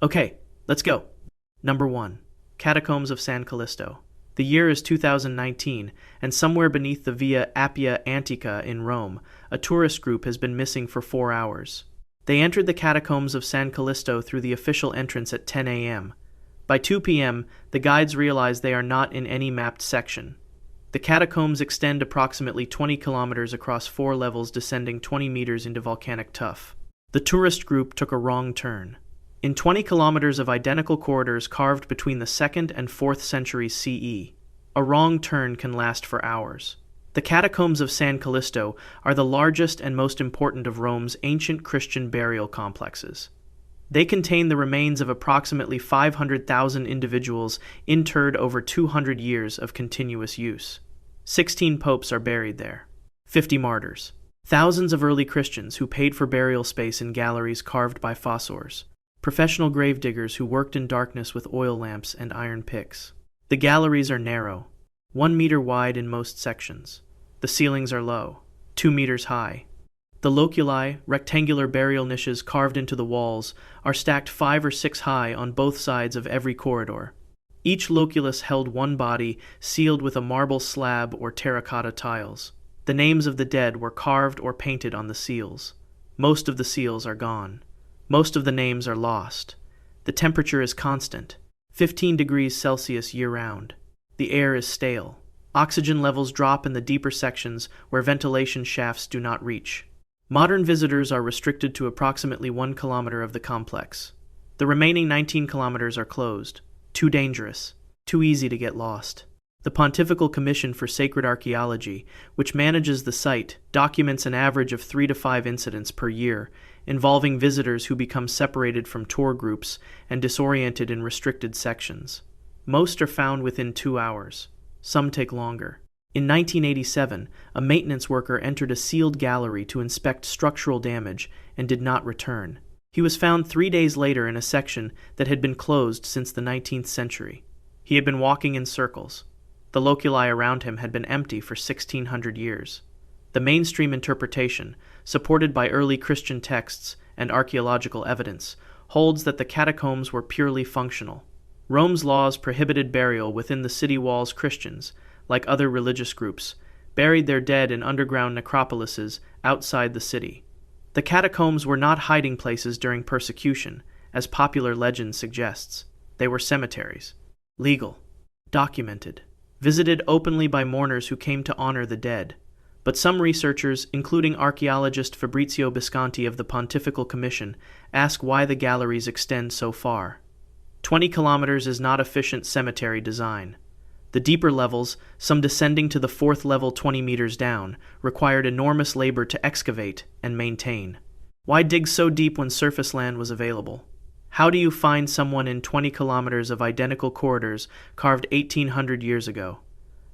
Okay, let's go. Number 1. Catacombs of San Callisto. The year is 2019, and somewhere beneath the Via Appia Antica in Rome, a tourist group has been missing for 4 hours. They entered the Catacombs of San Callisto through the official entrance at 10 a.m. By 2 p.m., the guides realize they are not in any mapped section. The catacombs extend approximately 20 kilometers across 4 levels, descending 20 meters into volcanic tuff. The tourist group took a wrong turn. In 20 kilometers of identical corridors carved between the 2nd and 4th centuries CE, a wrong turn can last for hours. The Catacombs of San Callisto are the largest and most important of Rome's ancient Christian burial complexes. They contain the remains of approximately 500,000 individuals interred over 200 years of continuous use. 16 popes are buried there. 50 martyrs. Thousands of early Christians who paid for burial space in galleries carved by fossors. Professional gravediggers who worked in darkness with oil lamps and iron picks. The galleries are narrow, 1 meter wide in most sections. The ceilings are low, 2 meters high. The loculi, rectangular burial niches carved into the walls, are stacked 5 or 6 high on both sides of every corridor. Each loculus held one body, sealed with a marble slab or terracotta tiles. The names of the dead were carved or painted on the seals. Most of the seals are gone. Most of the names are lost. The temperature is constant, 15 degrees Celsius year-round. The air is stale. Oxygen levels drop in the deeper sections where ventilation shafts do not reach. Modern visitors are restricted to approximately 1 kilometer of the complex. The remaining 19 kilometers are closed. Too dangerous. Too easy to get lost. The Pontifical Commission for Sacred Archaeology, which manages the site, documents an average of 3 to 5 incidents per year, involving visitors who become separated from tour groups and disoriented in restricted sections. Most are found within 2 hours. Some take longer. In 1987, a maintenance worker entered a sealed gallery to inspect structural damage and did not return. He was found 3 days later in a section that had been closed since the 19th century. He had been walking in circles. The loculi around him had been empty for 1,600 years. The mainstream interpretation, supported by early Christian texts and archaeological evidence, holds that the catacombs were purely functional. Rome's laws prohibited burial within the city walls. Christians, like other religious groups, buried their dead in underground necropolises outside the city. The catacombs were not hiding places during persecution, as popular legend suggests. They were cemeteries. Legal. Documented. Visited openly by mourners who came to honor the dead. But some researchers, including archaeologist Fabrizio Bisconti of the Pontifical Commission, ask why the galleries extend so far. 20 kilometers is not efficient cemetery design. The deeper levels, some descending to the 4th level 20 meters down, required enormous labor to excavate and maintain. Why dig so deep when surface land was available? How do you find someone in 20 kilometers of identical corridors carved 1,800 years ago?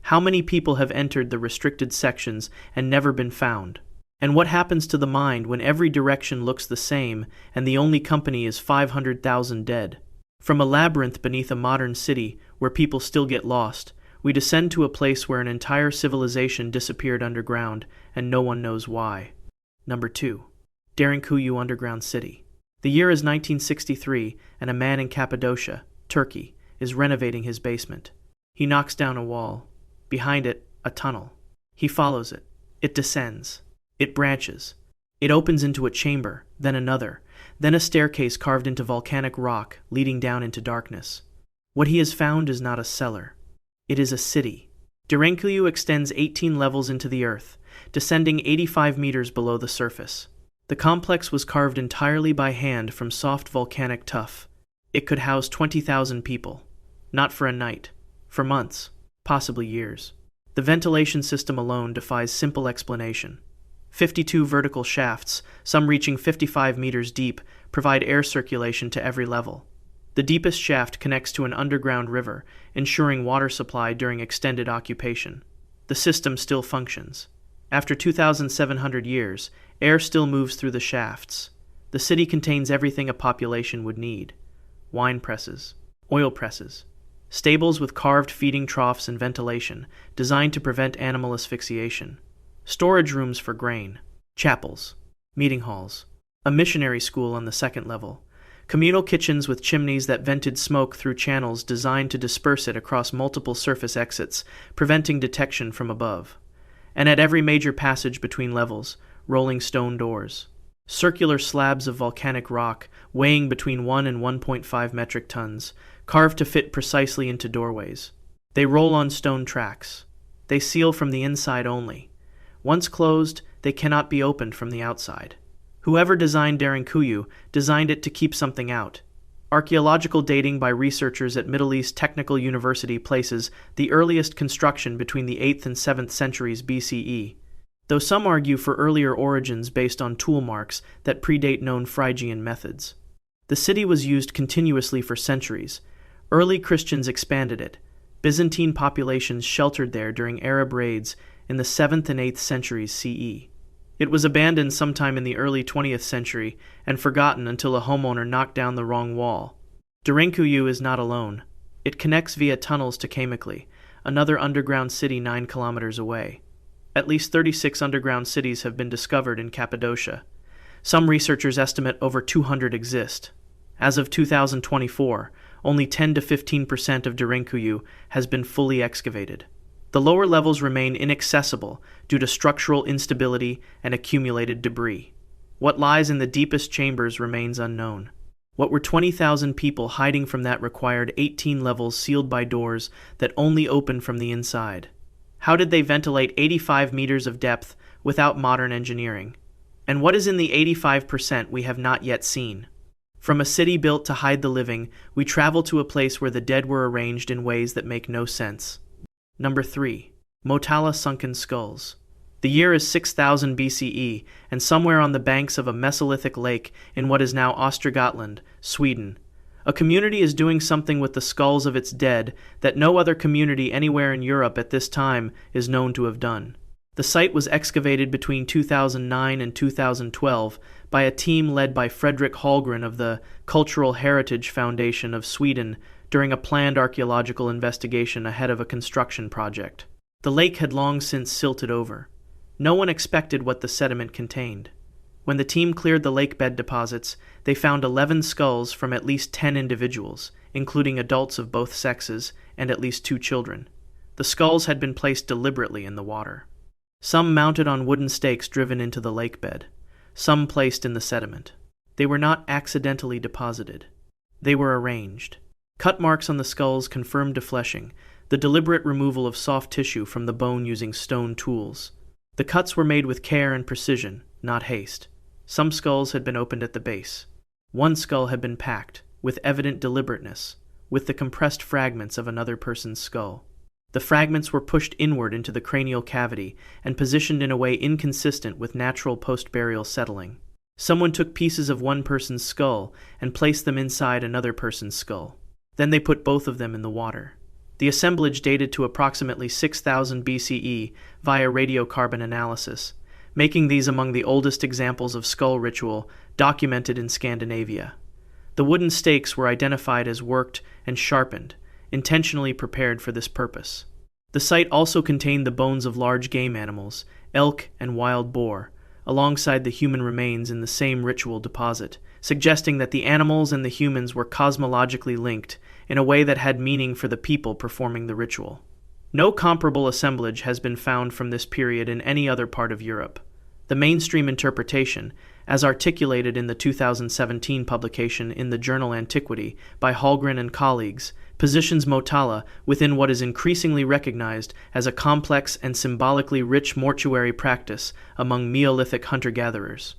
How many people have entered the restricted sections and never been found? And what happens to the mind when every direction looks the same and the only company is 500,000 dead? From a labyrinth beneath a modern city where people still get lost, we descend to a place where an entire civilization disappeared underground and no one knows why. Number 2. Derinkuyu Underground City. The year is 1963, and a man in Cappadocia, Turkey, is renovating his basement. He knocks down a wall. Behind it, a tunnel. He follows it. It descends. It branches. It opens into a chamber, then another, then a staircase carved into volcanic rock leading down into darkness. What he has found is not a cellar. It is a city. Derinkuyu extends 18 levels into the earth, descending 85 meters below the surface. The complex was carved entirely by hand from soft volcanic tuff. It could house 20,000 people. Not for a night. For months. Possibly years. The ventilation system alone defies simple explanation. 52 vertical shafts, some reaching 55 meters deep, provide air circulation to every level. The deepest shaft connects to an underground river, ensuring water supply during extended occupation. The system still functions. After 2,700 years, air still moves through the shafts. The city contains everything a population would need. Wine presses, oil presses, stables with carved feeding troughs and ventilation, designed to prevent animal asphyxiation, storage rooms for grain, chapels, meeting halls, a missionary school on the 2nd level, communal kitchens with chimneys that vented smoke through channels designed to disperse it across multiple surface exits, preventing detection from above. And at every major passage between levels, rolling stone doors. Circular slabs of volcanic rock, weighing between 1 and 1.5 metric tons, carved to fit precisely into doorways. They roll on stone tracks. They seal from the inside only. Once closed, they cannot be opened from the outside. Whoever designed Derinkuyu designed it to keep something out. Archaeological dating by researchers at Middle East Technical University places the earliest construction between the 8th and 7th centuries BCE, though some argue for earlier origins based on tool marks that predate known Phrygian methods. The city was used continuously for centuries. Early Christians expanded it. Byzantine populations sheltered there during Arab raids in the 7th and 8th centuries CE. It was abandoned sometime in the early 20th century and forgotten until a homeowner knocked down the wrong wall. Derinkuyu is not alone. It connects via tunnels to Kamikli, another underground city 9 kilometers away. At least 36 underground cities have been discovered in Cappadocia. Some researchers estimate over 200 exist. As of 2024, only 10 to 15% of Derinkuyu has been fully excavated. The lower levels remain inaccessible due to structural instability and accumulated debris. What lies in the deepest chambers remains unknown. What were 20,000 people hiding from that required 18 levels sealed by doors that only open from the inside? How did they ventilate 85 meters of depth without modern engineering? And what is in the 85% we have not yet seen? From a city built to hide the living, we travel to a place where the dead were arranged in ways that make no sense. Number 3. Motala sunken skulls. The year is 6000 BCE, and somewhere on the banks of a Mesolithic lake in what is now Östergötland, Sweden, a community is doing something with the skulls of its dead that no other community anywhere in Europe at this time is known to have done. The site was excavated between 2009 and 2012 by a team led by Fredrik Hallgren of the Cultural Heritage Foundation of Sweden during a planned archaeological investigation ahead of a construction project. The lake had long since silted over. No one expected what the sediment contained. When the team cleared the lake bed deposits, they found 11 skulls from at least 10 individuals, including adults of both sexes and at least 2 children. The skulls had been placed deliberately in the water. Some mounted on wooden stakes driven into the lake bed, some placed in the sediment. They were not accidentally deposited. They were arranged. Cut marks on the skulls confirmed defleshing, the deliberate removal of soft tissue from the bone using stone tools. The cuts were made with care and precision, not haste. Some skulls had been opened at the base. One skull had been packed, with evident deliberateness, with the compressed fragments of another person's skull. The fragments were pushed inward into the cranial cavity and positioned in a way inconsistent with natural post-burial settling. Someone took pieces of one person's skull and placed them inside another person's skull. Then they put both of them in the water. The assemblage dated to approximately 6000 BCE via radiocarbon analysis, making these among the oldest examples of skull ritual documented in Scandinavia. The wooden stakes were identified as worked and sharpened, intentionally prepared for this purpose. The site also contained the bones of large game animals, elk and wild boar, alongside the human remains in the same ritual deposit, suggesting that the animals and the humans were cosmologically linked in a way that had meaning for the people performing the ritual. No comparable assemblage has been found from this period in any other part of Europe. The mainstream interpretation, as articulated in the 2017 publication in the journal Antiquity by Hallgren and colleagues, positions Motala within what is increasingly recognized as a complex and symbolically rich mortuary practice among Neolithic hunter-gatherers.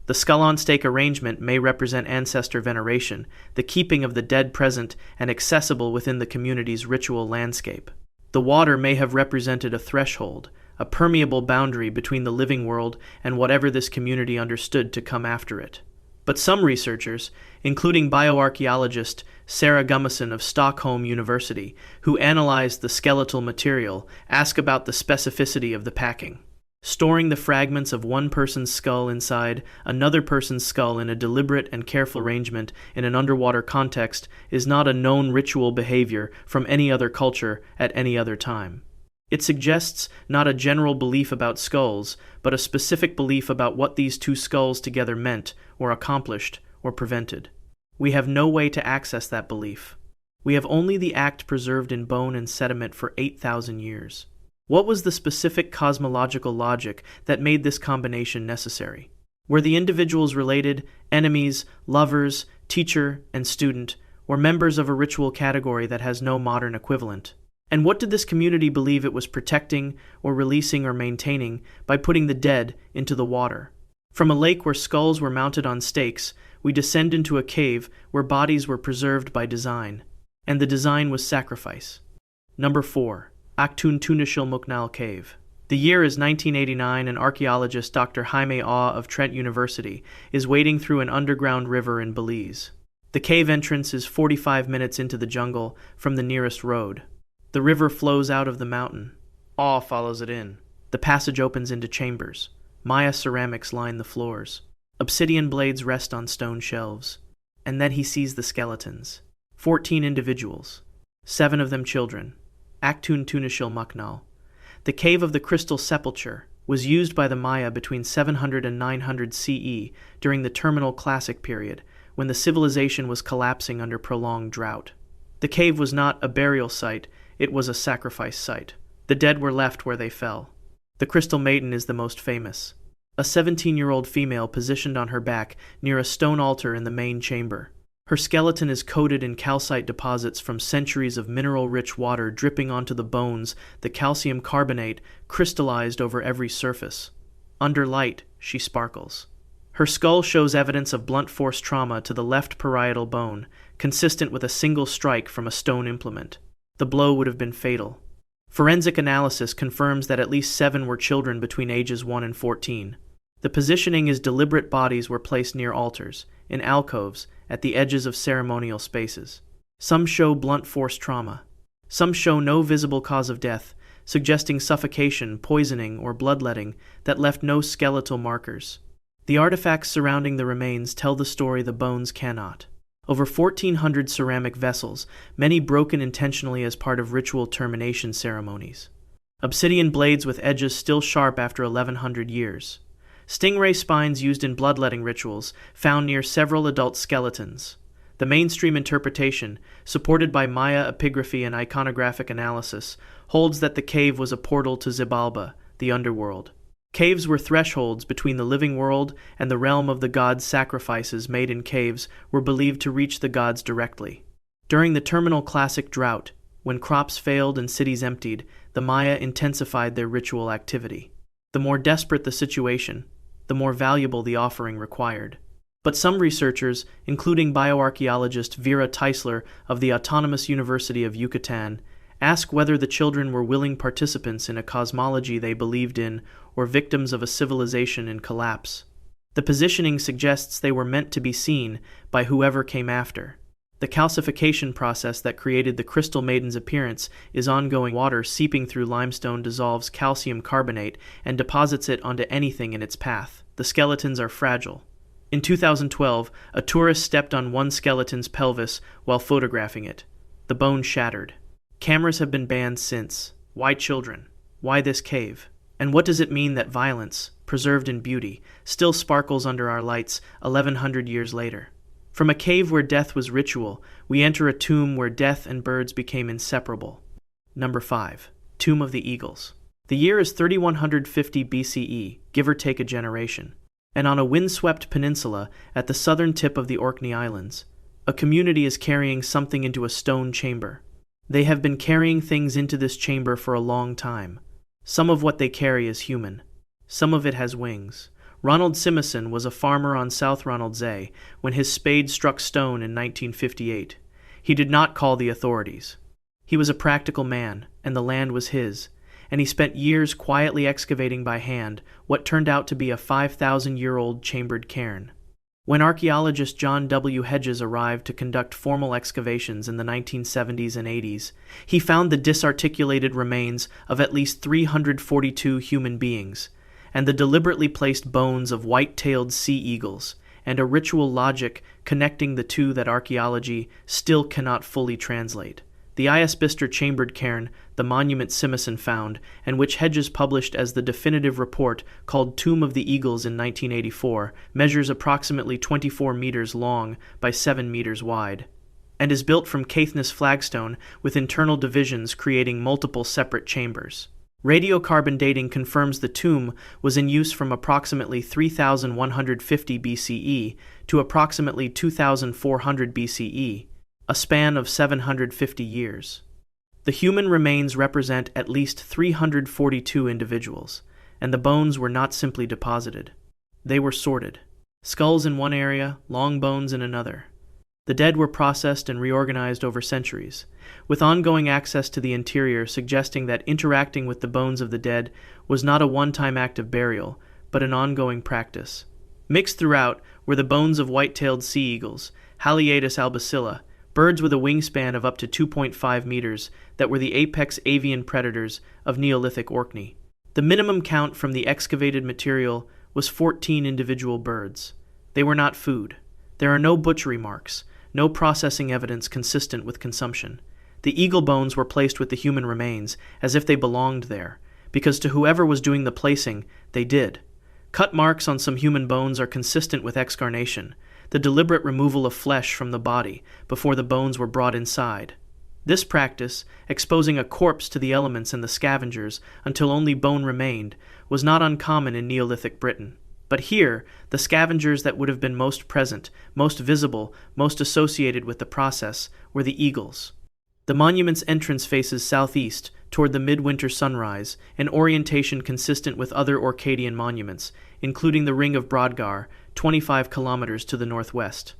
The skull-on-stake arrangement may represent ancestor veneration, the keeping of the dead present and accessible within the community's ritual landscape. The water may have represented a threshold, a permeable boundary between the living world and whatever this community understood to come after it. But some researchers, including bioarchaeologist Sarah Gummison of Stockholm University, who analyzed the skeletal material, ask about the specificity of the packing. Storing the fragments of one person's skull inside another person's skull in a deliberate and careful arrangement in an underwater context is not a known ritual behavior from any other culture at any other time. It suggests not a general belief about skulls, but a specific belief about what these two skulls together meant, or accomplished, or prevented. We have no way to access that belief. We have only the act preserved in bone and sediment for 8,000 years. What was the specific cosmological logic that made this combination necessary? Were the individuals related, enemies, lovers, teacher, and student, or members of a ritual category that has no modern equivalent? And what did this community believe it was protecting, or releasing, or maintaining by putting the dead into the water? From a lake where skulls were mounted on stakes, we descend into a cave where bodies were preserved by design, and the design was sacrifice. Number 4. Actun Tunichil Muknal Cave. The year is 1989, and archaeologist Dr. Jaime Aw of Trent University is wading through an underground river in Belize. The cave entrance is 45 minutes into the jungle from the nearest road. The river flows out of the mountain. Aw follows it in. The passage opens into chambers. Maya ceramics line the floors. Obsidian blades rest on stone shelves. And then he sees the skeletons. 14 individuals. 7 of them children. Actun Tunichil Muknal. The Cave of the Crystal Sepulchre was used by the Maya between 700 and 900 CE during the Terminal Classic period, when the civilization was collapsing under prolonged drought. The cave was not a burial site, it was a sacrifice site. The dead were left where they fell. The Crystal Maiden is the most famous. A 17-year-old female positioned on her back near a stone altar in the main chamber. Her skeleton is coated in calcite deposits from centuries of mineral-rich water dripping onto the bones, the calcium carbonate crystallized over every surface. Under light, she sparkles. Her skull shows evidence of blunt force trauma to the left parietal bone, consistent with a single strike from a stone implement. The blow would have been fatal. Forensic analysis confirms that at least 7 were children between ages 1 and 14. The positioning is deliberate. Bodies were placed near altars, in alcoves, at the edges of ceremonial spaces. Some show blunt force trauma. Some show no visible cause of death, suggesting suffocation, poisoning, or bloodletting that left no skeletal markers. The artifacts surrounding the remains tell the story the bones cannot. Over 1,400 ceramic vessels, many broken intentionally as part of ritual termination ceremonies. Obsidian blades with edges still sharp after 1,100 years. Stingray spines used in bloodletting rituals, found near several adult skeletons. The mainstream interpretation, supported by Maya epigraphy and iconographic analysis, holds that the cave was a portal to Xibalba, the underworld. Caves were thresholds between the living world and the realm of the gods. Sacrifices made in caves were believed to reach the gods directly. During the Terminal Classic drought, when crops failed and cities emptied, the Maya intensified their ritual activity. The more desperate the situation, the more valuable the offering required. But some researchers, including bioarchaeologist Vera Teisler of the Autonomous University of Yucatan, ask whether the children were willing participants in a cosmology they believed in or victims of a civilization in collapse. The positioning suggests they were meant to be seen by whoever came after. The calcification process that created the Crystal Maiden's appearance is ongoing. Water seeping through limestone dissolves calcium carbonate and deposits it onto anything in its path. The skeletons are fragile. In 2012, a tourist stepped on one skeleton's pelvis while photographing it. The bone shattered. Cameras have been banned since. Why children? Why this cave? And what does it mean that violence, preserved in beauty, still sparkles under our lights 1,100 years later? From a cave where death was ritual, we enter a tomb where death and birds became inseparable. Number 5. Tomb of the Eagles. The year is 3150 BCE, give or take a generation. And on a windswept peninsula at the southern tip of the Orkney Islands, a community is carrying something into a stone chamber. They have been carrying things into this chamber for a long time. Some of what they carry is human. Some of it has wings. Ronald Simison was a farmer on South Ronaldsay when his spade struck stone in 1958. He did not call the authorities. He was a practical man, and the land was his, and he spent years quietly excavating by hand what turned out to be a 5,000-year-old chambered cairn. When archaeologist John W. Hedges arrived to conduct formal excavations in the 1970s and 80s, he found the disarticulated remains of at least 342 human beings, and the deliberately placed bones of white-tailed sea eagles, and a ritual logic connecting the two that archaeology still cannot fully translate. The The Isbister chambered cairn, the monument Simison found, and which Hedges published as the definitive report called Tomb of the Eagles in 1984, measures approximately 24 meters long by 7 meters wide, and is built from Caithness flagstone with internal divisions creating multiple separate chambers. Radiocarbon dating confirms the tomb was in use from approximately 3150 BCE to approximately 2400 BCE, a span of 750 years. The human remains represent at least 342 individuals, and the bones were not simply deposited. They were sorted. Skulls in one area, long bones in another. The dead were processed and reorganized over centuries, with ongoing access to the interior suggesting that interacting with the bones of the dead was not a one-time act of burial, but an ongoing practice. Mixed throughout were the bones of white-tailed sea eagles, Haliaeetus albicilla, birds with a wingspan of up to 2.5 meters that were the apex avian predators of Neolithic Orkney. The minimum count from the excavated material was 14 individual birds. They were not food. There are no butchery marks, no processing evidence consistent with consumption. The eagle bones were placed with the human remains, as if they belonged there, because to whoever was doing the placing, they did. Cut marks on some human bones are consistent with excarnation, the deliberate removal of flesh from the body before the bones were brought inside. This practice, exposing a corpse to the elements and the scavengers until only bone remained, was not uncommon in Neolithic Britain. But here, the scavengers that would have been most present, most visible, most associated with the process, were the eagles. The monument's entrance faces southeast, toward the midwinter sunrise, an orientation consistent with other Orcadian monuments, including the Ring of Brodgar, 25 kilometers to the northwest.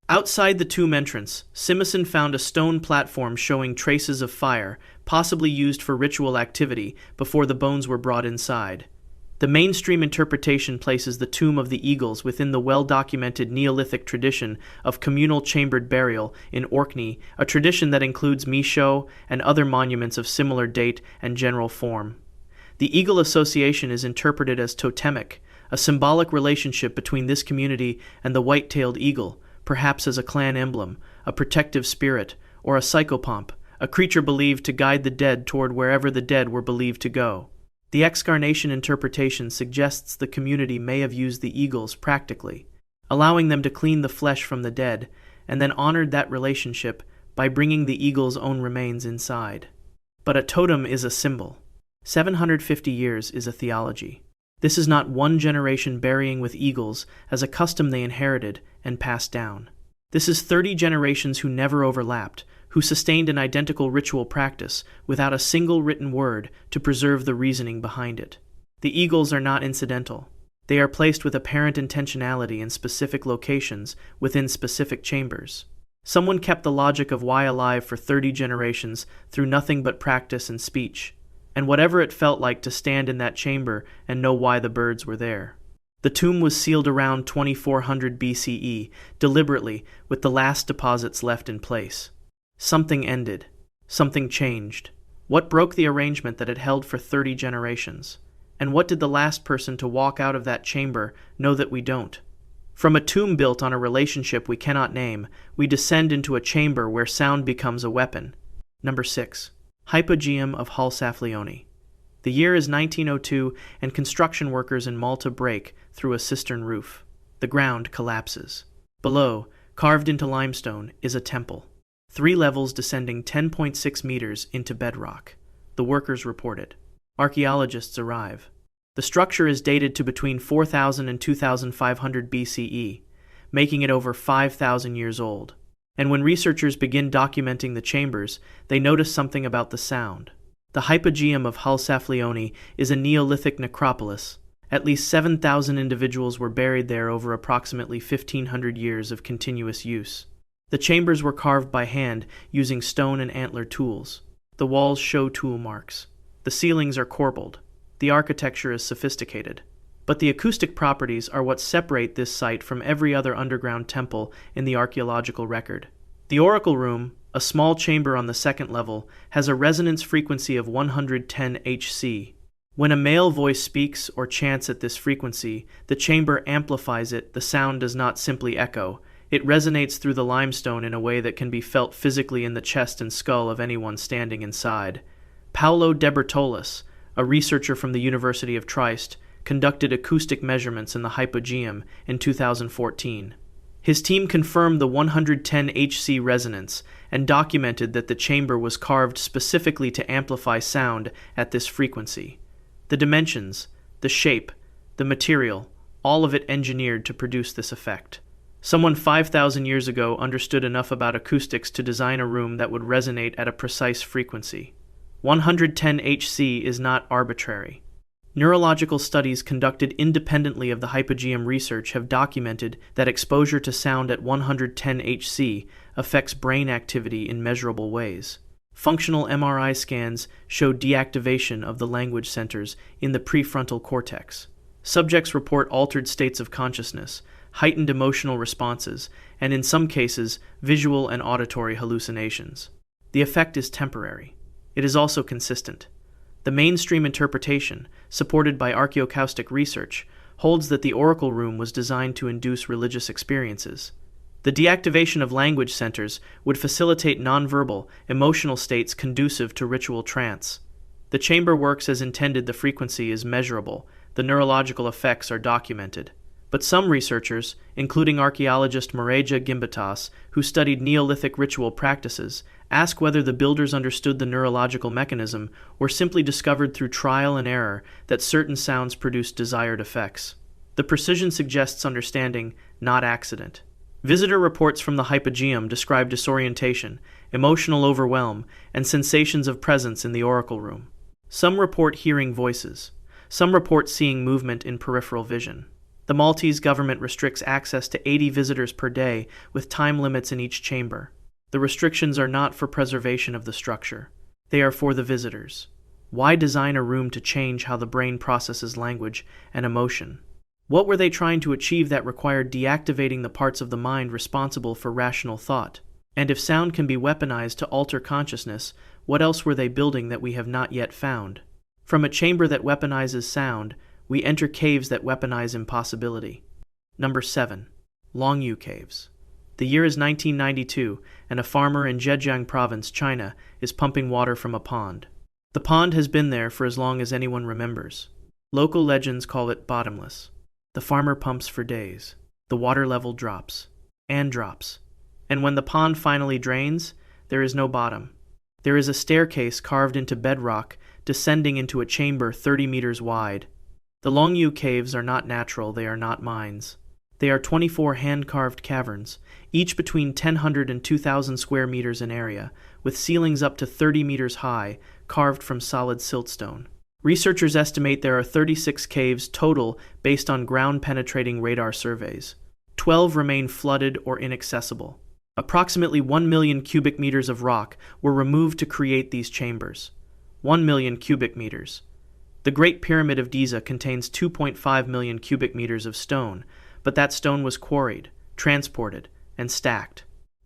Outside the tomb entrance, Simison found a stone platform showing traces of fire, possibly used for ritual activity, before the bones were brought inside. The mainstream interpretation places the Tomb of the Eagles within the well-documented Neolithic tradition of communal chambered burial in Orkney, a tradition that includes Micho and other monuments of similar date and general form. The eagle association is interpreted as totemic, a symbolic relationship between this community and the white-tailed eagle, perhaps as a clan emblem, a protective spirit, or a psychopomp, a creature believed to guide the dead toward wherever the dead were believed to go. The excarnation interpretation suggests the community may have used the eagles practically, allowing them to clean the flesh from the dead, and then honored that relationship by bringing the eagle's own remains inside. But a totem is a symbol. 750 years is a theology. This is not one generation burying with eagles as a custom they inherited and passed down. This is 30 generations who never overlapped, who sustained an identical ritual practice without a single written word to preserve the reasoning behind it. The eagles are not incidental. They are placed with apparent intentionality in specific locations within specific chambers. Someone kept the logic of why alive for 30 generations through nothing but practice and speech, and whatever it felt like to stand in that chamber and know why the birds were there. The tomb was sealed around 2400 BCE, deliberately, with the last deposits left in place. Something ended. Something changed. What broke the arrangement that had held for 30 generations? And what did the last person to walk out of that chamber know that we don't? From a tomb built on a relationship we cannot name, we descend into a chamber where sound becomes a weapon. Number 6. Hypogeum of Hal-Saflieni. The year is 1902, and construction workers in Malta break through a cistern roof. The ground collapses. Below, carved into limestone, is a temple. 3 levels descending 10.6 meters into bedrock. The workers reported. Archaeologists arrive. The structure is dated to between 4000 and 2500 BCE, making it over 5,000 years old. And when researchers begin documenting the chambers, they notice something about the sound. The Hypogeum of Hal-Saflieni is a Neolithic necropolis. At least 7,000 individuals were buried there over approximately 1,500 years of continuous use. The chambers were carved by hand using stone and antler tools. The walls show tool marks. The ceilings are corbelled. The architecture is sophisticated. But the acoustic properties are what separate this site from every other underground temple in the archaeological record. The oracle room, a small chamber on the second level, has a resonance frequency of 110 Hz. When a male voice speaks or chants at this frequency, the chamber amplifies it. The sound does not simply echo. It resonates through the limestone in a way that can be felt physically in the chest and skull of anyone standing inside. Paolo De Bertolis, a researcher from the University of Trieste, conducted acoustic measurements in the Hypogeum in 2014. His team confirmed the 110 Hz resonance and documented that the chamber was carved specifically to amplify sound at this frequency. The dimensions, the shape, the material, all of it engineered to produce this effect. Someone 5,000 years ago understood enough about acoustics to design a room that would resonate at a precise frequency. 110 Hz is not arbitrary. Neurological studies conducted independently of the Hypogeum research have documented that exposure to sound at 110 Hz affects brain activity in measurable ways. Functional MRI scans show deactivation of the language centers in the prefrontal cortex. Subjects report altered states of consciousness, heightened emotional responses, and in some cases, visual and auditory hallucinations. The effect is temporary. It is also consistent. The mainstream interpretation, supported by archaeoacoustic research, holds that the oracle room was designed to induce religious experiences. The deactivation of language centers would facilitate nonverbal, emotional states conducive to ritual trance. The chamber works as intended. The frequency is measurable. The neurological effects are documented. But some researchers, including archaeologist Mareja Gimbatas, who studied Neolithic ritual practices, ask whether the builders understood the neurological mechanism or simply discovered through trial and error that certain sounds produced desired effects. The precision suggests understanding, not accident. Visitor reports from the Hypogeum describe disorientation, emotional overwhelm, and sensations of presence in the oracle room. Some report hearing voices. Some report seeing movement in peripheral vision. The Maltese government restricts access to 80 visitors per day, with time limits in each chamber. The restrictions are not for preservation of the structure. They are for the visitors. Why design a room to change how the brain processes language and emotion? What were they trying to achieve that required deactivating the parts of the mind responsible for rational thought? And if sound can be weaponized to alter consciousness, what else were they building that we have not yet found? From a chamber that weaponizes sound, we enter caves that weaponize impossibility. Number 7. Longyou Caves. The year is 1992, and a farmer in Zhejiang Province, China, is pumping water from a pond. The pond has been there for as long as anyone remembers. Local legends call it bottomless. The farmer pumps for days. The water level drops. And drops. And when the pond finally drains, there is no bottom. There is a staircase carved into bedrock, descending into a chamber 30 meters wide. The Longyou caves are not natural, they are not mines. They are 24 hand-carved caverns, each between 1,000 and 2,000 square meters in area, with ceilings up to 30 meters high, carved from solid siltstone. Researchers estimate there are 36 caves total based on ground-penetrating radar surveys. 12 remain flooded or inaccessible. Approximately 1 million cubic meters of rock were removed to create these chambers. 1 million cubic meters. The Great Pyramid of Giza contains 2.5 million cubic meters of stone, but that stone was quarried, transported, and stacked.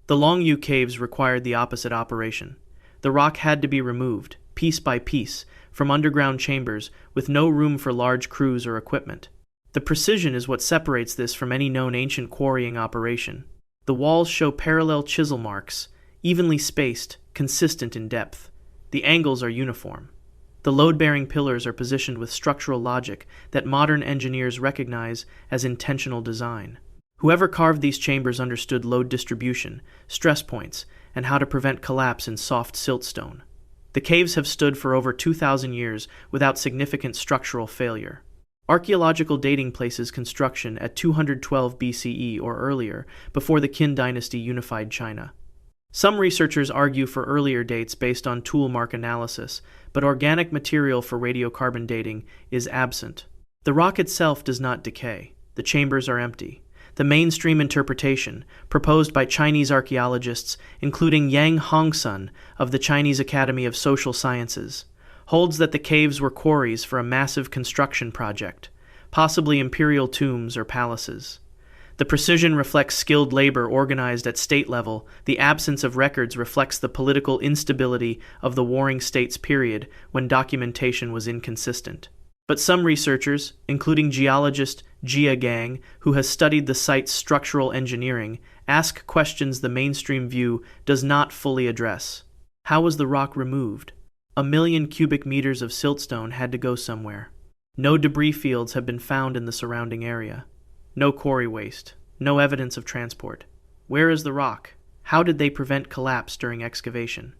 The Longyou caves required the opposite operation. The rock had to be removed, piece by piece, from underground chambers with no room for large crews or equipment. The precision is what separates this from any known ancient quarrying operation. The walls show parallel chisel marks, evenly spaced, consistent in depth. The angles are uniform. The load-bearing pillars are positioned with structural logic that modern engineers recognize as intentional design. Whoever carved these chambers understood load distribution, stress points, and how to prevent collapse in soft siltstone. The caves have stood for over 2,000 years without significant structural failure. Archaeological dating places construction at 212 BCE or earlier, before the Qin dynasty unified China. Some researchers argue for earlier dates based on tool mark analysis, but organic material for radiocarbon dating is absent. The rock itself does not decay. The chambers are empty. The mainstream interpretation, proposed by Chinese archaeologists, including Yang Hongsun of the Chinese Academy of Social Sciences, holds that the caves were quarries for a massive construction project, possibly imperial tombs or palaces. The precision reflects skilled labor organized at state level. The absence of records reflects the political instability of the Warring States period when documentation was inconsistent. But some researchers, including geologist Jia Gang, who has studied the site's structural engineering, ask questions the mainstream view does not fully address. How was the rock removed? 1 million cubic meters of siltstone had to go somewhere. No debris fields have been found in the surrounding area. No quarry waste. No evidence of transport. Where is the rock? How did they prevent collapse during excavation?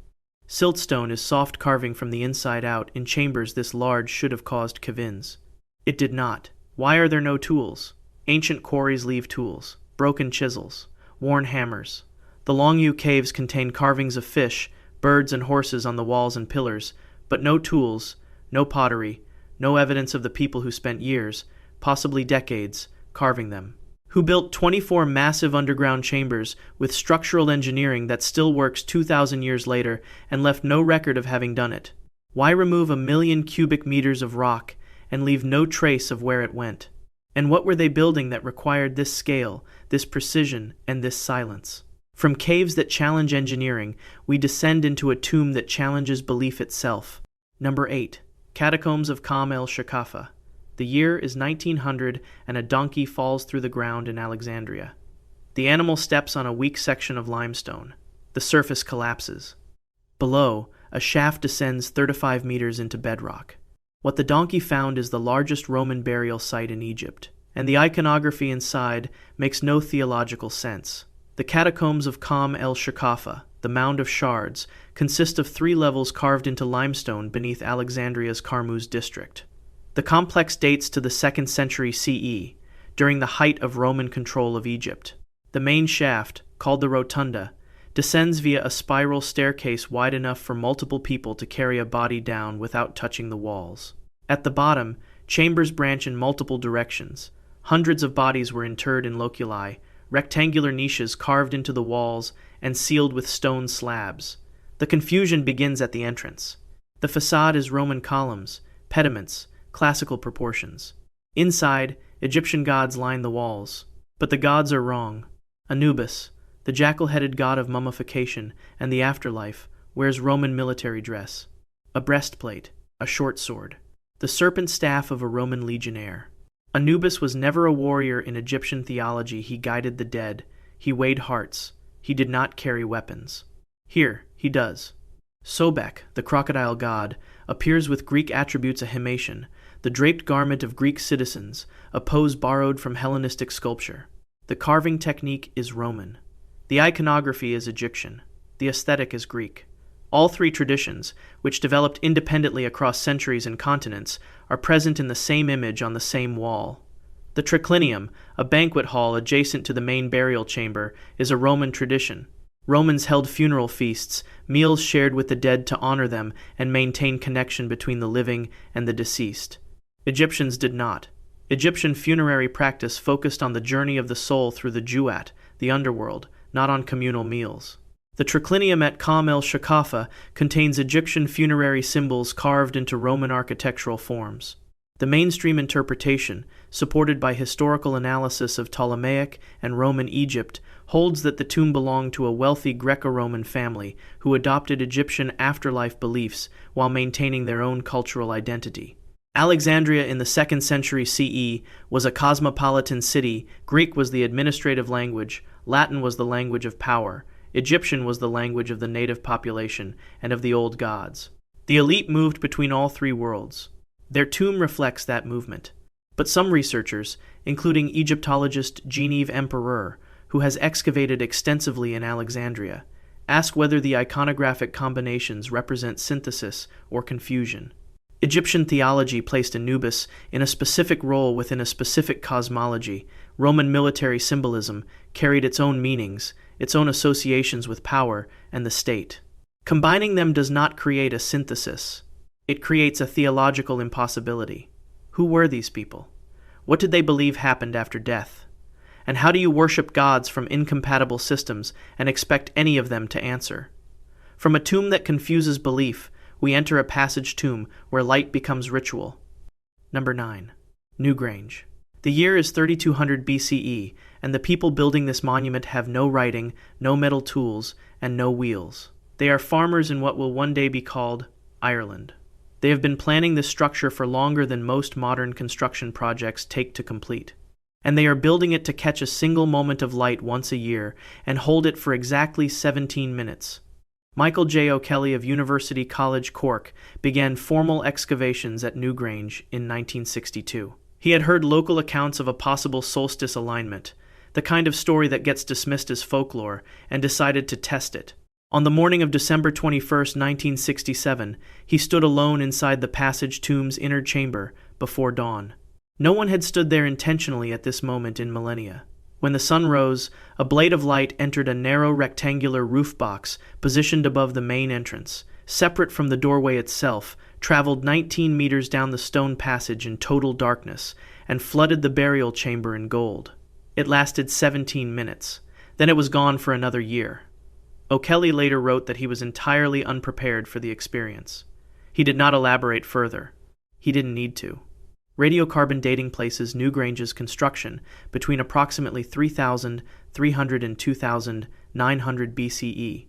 Siltstone is soft carving from the inside out in chambers this large should have caused cave-ins. It did not. Why are there no tools? Ancient quarries leave tools, broken chisels, worn hammers. The Longyou caves contain carvings of fish, birds, and horses on the walls and pillars, but no tools, no pottery, no evidence of the people who spent years, possibly decades, carving them. Who built 24 massive underground chambers with structural engineering that still works 2,000 years later and left no record of having done it? Why remove 1 million cubic meters of rock and leave no trace of where it went? And what were they building that required this scale, this precision, and this silence? From caves that challenge engineering, we descend into a tomb that challenges belief itself. Number 8. Catacombs of Shoqafa. The year is 1900 and a donkey falls through the ground in Alexandria. The animal steps on a weak section of limestone. The surface collapses. Below, a shaft descends 35 meters into bedrock. What the donkey found is the largest Roman burial site in Egypt, and the iconography inside makes no theological sense. The Catacombs of Shoqafa, the Mound of Shards, consist of 3 levels carved into limestone beneath Alexandria's Carmuz district. The complex dates to the 2nd century CE, during the height of Roman control of Egypt. The main shaft, called the rotunda, descends via a spiral staircase wide enough for multiple people to carry a body down without touching the walls. At the bottom, chambers branch in multiple directions. Hundreds of bodies were interred in loculi, rectangular niches carved into the walls and sealed with stone slabs. The confusion begins at the entrance. The facade is Roman columns, pediments, classical proportions. Inside, Egyptian gods line the walls. But the gods are wrong. Anubis, the jackal-headed god of mummification and the afterlife, wears Roman military dress. A breastplate, a short sword. The serpent staff of a Roman legionnaire. Anubis was never a warrior in Egyptian theology. He guided the dead. He weighed hearts. He did not carry weapons. Here, he does. Sobek, the crocodile god, appears with Greek attributes a himation, the draped garment of Greek citizens, a pose borrowed from Hellenistic sculpture. The carving technique is Roman. The iconography is Egyptian. The aesthetic is Greek. All 3 traditions, which developed independently across centuries and continents, are present in the same image on the same wall. The triclinium, a banquet hall adjacent to the main burial chamber, is a Roman tradition. Romans held funeral feasts, meals shared with the dead to honor them and maintain connection between the living and the deceased. Egyptians did not. Egyptian funerary practice focused on the journey of the soul through the Juat, the underworld, not on communal meals. The triclinium at Shoqafa contains Egyptian funerary symbols carved into Roman architectural forms. The mainstream interpretation, supported by historical analysis of Ptolemaic and Roman Egypt, holds that the tomb belonged to a wealthy Greco-Roman family who adopted Egyptian afterlife beliefs while maintaining their own cultural identity. Alexandria in the 2nd century CE was a cosmopolitan city. Greek was the administrative language, Latin was the language of power, Egyptian was the language of the native population and of the old gods. The elite moved between all 3 worlds. Their tomb reflects that movement. But some researchers, including Egyptologist Genevieve Emperor, who has excavated extensively in Alexandria, ask whether the iconographic combinations represent synthesis or confusion. Egyptian theology placed Anubis in a specific role within a specific cosmology. Roman military symbolism carried its own meanings, its own associations with power and the state. Combining them does not create a synthesis. It creates a theological impossibility. Who were these people? What did they believe happened after death? And how do you worship gods from incompatible systems and expect any of them to answer? From a tomb that confuses belief, we enter a passage tomb where light becomes ritual. Number 9. Newgrange. The year is 3200 BCE, and the people building this monument have no writing, no metal tools, and no wheels. They are farmers in what will one day be called Ireland. They have been planning this structure for longer than most modern construction projects take to complete. and they are building it to catch a single moment of light once a year and hold it for exactly 17 minutes. Michael J. O'Kelly of University College Cork began formal excavations at Newgrange in 1962. He had heard local accounts of a possible solstice alignment, the kind of story that gets dismissed as folklore, and decided to test it. On the morning of December 21, 1967, he stood alone inside the passage tomb's inner chamber before dawn. No one had stood there intentionally at this moment in millennia. When the sun rose, a blade of light entered a narrow rectangular roof box positioned above the main entrance, separate from the doorway itself, traveled 19 meters down the stone passage in total darkness, and flooded the burial chamber in gold. It lasted 17 minutes. Then it was gone for another year. O'Kelly later wrote that he was entirely unprepared for the experience. He did not elaborate further. He didn't need to. Radiocarbon dating places Newgrange's construction between approximately 3,300 and 2,900 BCE,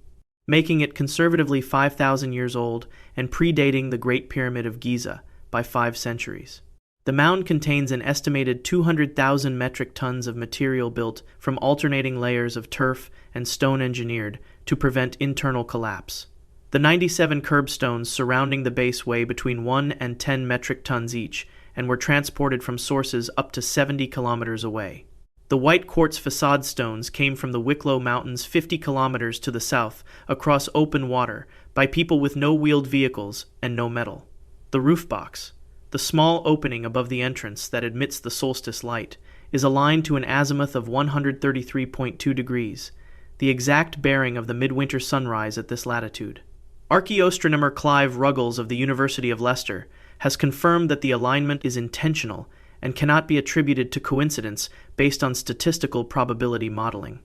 making it conservatively 5,000 years old and predating the Great Pyramid of Giza by 5 centuries. The mound contains an estimated 200,000 metric tons of material built from alternating layers of turf and stone engineered to prevent internal collapse. The 97 curbstones surrounding the base weigh between 1 and 10 metric tons each, and were transported from sources up to 70 kilometers away. The white quartz facade stones came from the Wicklow Mountains 50 kilometers to the south across open water by people with no wheeled vehicles and no metal. The roof box, the small opening above the entrance that admits the solstice light, is aligned to an azimuth of 133.2 degrees, the exact bearing of the midwinter sunrise at this latitude. Archaeoastronomer Clive Ruggles of the University of Leicester has confirmed that the alignment is intentional and cannot be attributed to coincidence based on statistical probability modeling.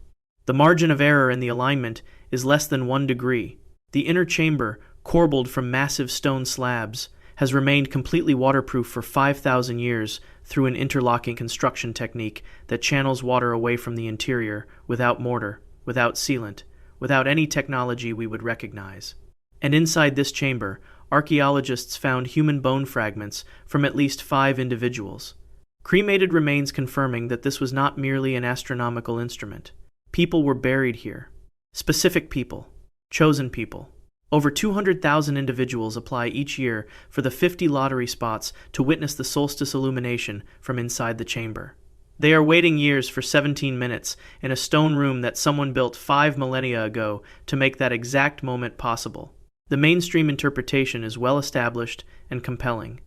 The margin of error in the alignment is less than 1 degree. The inner chamber, corbelled from massive stone slabs, has remained completely waterproof for 5,000 years through an interlocking construction technique that channels water away from the interior without mortar, without sealant, without any technology we would recognize. And inside this chamber, archaeologists found human bone fragments from at least 5 individuals. Cremated remains confirming that this was not merely an astronomical instrument. People were buried here. Specific people. Chosen people. Over 200,000 individuals apply each year for the 50 lottery spots to witness the solstice illumination from inside the chamber. They are waiting years for 17 minutes in a stone room that someone built 5 millennia ago to make that exact moment possible. The mainstream interpretation is well established and compelling.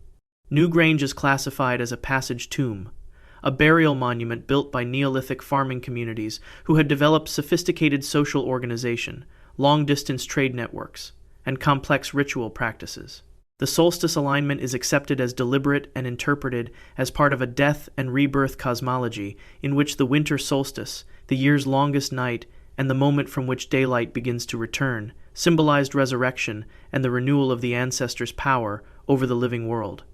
Newgrange is classified as a passage tomb, a burial monument built by Neolithic farming communities who had developed sophisticated social organization, long-distance trade networks, and complex ritual practices. The solstice alignment is accepted as deliberate and interpreted as part of a death and rebirth cosmology in which the winter solstice, the year's longest night, and the moment from which daylight begins to return, symbolized resurrection and the renewal of the ancestors' power over the living world.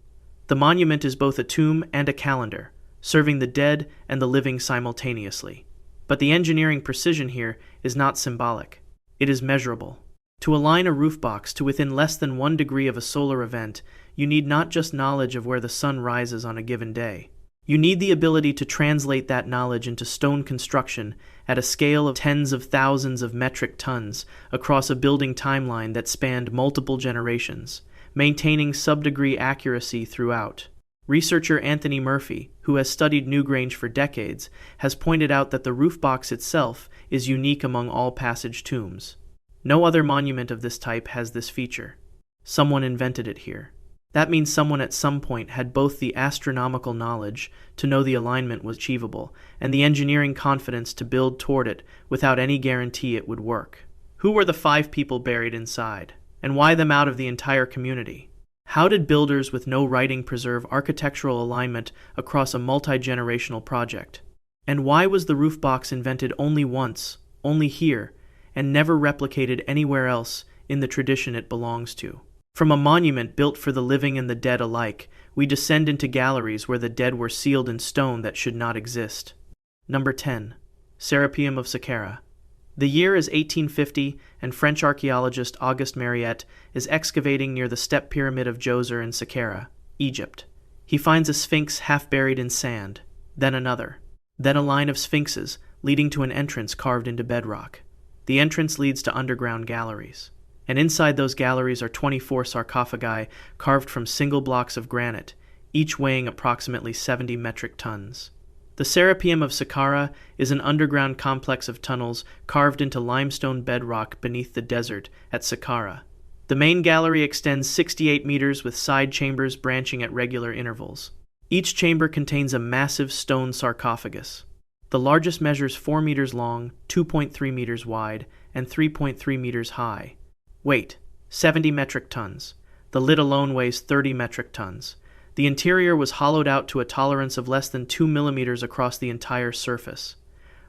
The monument is both a tomb and a calendar, serving the dead and the living simultaneously. But the engineering precision here is not symbolic. It is measurable. To align a roof box to within less than 1 degree of a solar event, you need not just knowledge of where the sun rises on a given day. You need the ability to translate that knowledge into stone construction at a scale of tens of thousands of metric tons across a building timeline that spanned multiple generations, maintaining sub-degree accuracy throughout. Researcher Anthony Murphy, who has studied Newgrange for decades, has pointed out that the roof box itself is unique among all passage tombs. No other monument of this type has this feature. Someone invented it here. That means someone at some point had both the astronomical knowledge to know the alignment was achievable and the engineering confidence to build toward it without any guarantee it would work. Who were the 5 people buried inside? And why them out of the entire community? How did builders with no writing preserve architectural alignment across a multi-generational project? And why was the roof box invented only once, only here, and never replicated anywhere else in the tradition it belongs to? From a monument built for the living and the dead alike, we descend into galleries where the dead were sealed in stone that should not exist. Number 10. Serapeum of Saqqara. The year is 1850, and French archaeologist Auguste Mariette is excavating near the step pyramid of Djoser in Saqqara, Egypt. He finds a sphinx half buried in sand, then another. Then a line of sphinxes, leading to an entrance carved into bedrock. The entrance leads to underground galleries. And inside those galleries are 24 sarcophagi carved from single blocks of granite, each weighing approximately 70 metric tons. The Serapeum of Saqqara is an underground complex of tunnels carved into limestone bedrock beneath the desert at Saqqara. The main gallery extends 68 meters with side chambers branching at regular intervals. Each chamber contains a massive stone sarcophagus. The largest measures 4 meters long, 2.3 meters wide, and 3.3 meters high. Weight, 70 metric tons. The lid alone weighs 30 metric tons. The interior was hollowed out to a tolerance of less than 2 millimeters across the entire surface.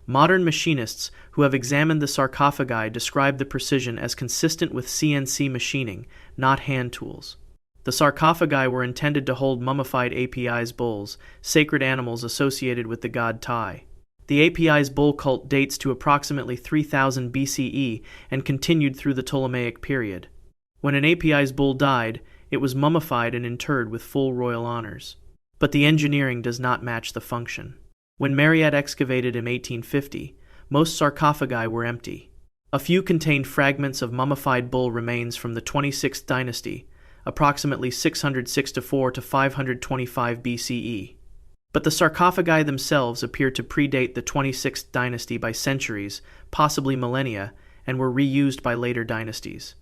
Modern machinists who have examined the sarcophagi describe the precision as consistent with CNC machining, not hand tools. The sarcophagi were intended to hold mummified Apis bulls, sacred animals associated with the god Tai. The Apis bull cult dates to approximately 3000 BCE and continued through the Ptolemaic period. When an Apis bull died, it was mummified and interred with full royal honors. But the engineering does not match the function. When Mariette excavated in 1850, most sarcophagi were empty. A few contained fragments of mummified bull remains from the 26th dynasty, approximately 664 to 525 BCE. But the sarcophagi themselves appear to predate the 26th dynasty by centuries, possibly millennia, and were reused by later dynasties.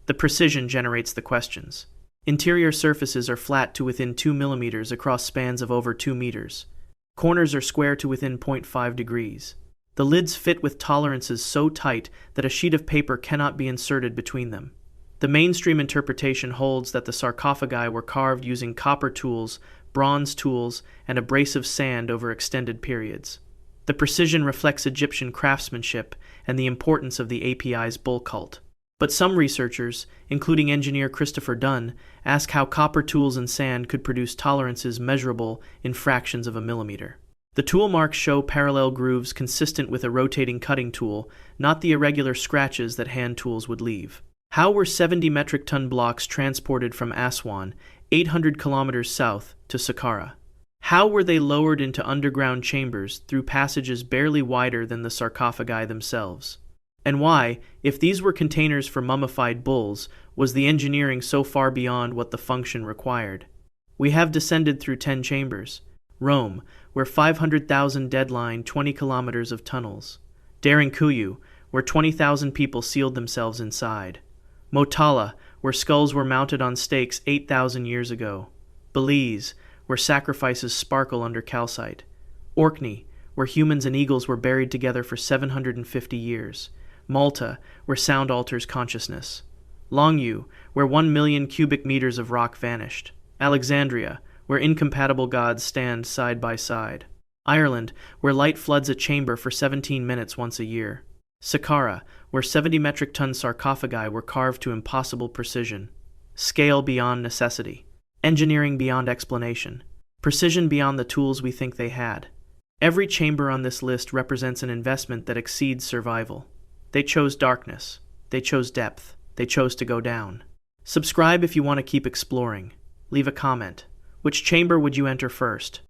The precision generates the questions. Interior surfaces are flat to within 2 millimeters across spans of over 2 meters. Corners are square to within 0.5 degrees. The lids fit with tolerances so tight that a sheet of paper cannot be inserted between them. The mainstream interpretation holds that the sarcophagi were carved using copper tools, bronze tools, and abrasive sand over extended periods. The precision reflects Egyptian craftsmanship and the importance of the Apis bull cult. But some researchers, including engineer Christopher Dunn, ask how copper tools and sand could produce tolerances measurable in fractions of a millimeter. The tool marks show parallel grooves consistent with a rotating cutting tool, not the irregular scratches that hand tools would leave. How were 70 metric ton blocks transported from Aswan, 800 kilometers south, to Saqqara? How were they lowered into underground chambers through passages barely wider than the sarcophagi themselves? And why, if these were containers for mummified bulls, was the engineering so far beyond what the function required? We have descended through 10 chambers. Rome, where 500,000 dead line 20 kilometers of tunnels. Derinkuyu, where 20,000 people sealed themselves inside. Motala, where skulls were mounted on stakes 8,000 years ago. Belize, where sacrifices sparkle under calcite. Orkney, where humans and eagles were buried together for 750 years. Malta, where sound alters consciousness. Longyou, where 1 million cubic meters of rock vanished. Alexandria, where incompatible gods stand side by side. Ireland, where light floods a chamber for 17 minutes once a year. Saqqara, where 70 metric ton sarcophagi were carved to impossible precision. Scale beyond necessity. Engineering beyond explanation. Precision beyond the tools we think they had. Every chamber on this list represents an investment that exceeds survival. They chose darkness. They chose depth. They chose to go down. Subscribe if you want to keep exploring. Leave a comment. Which chamber would you enter first?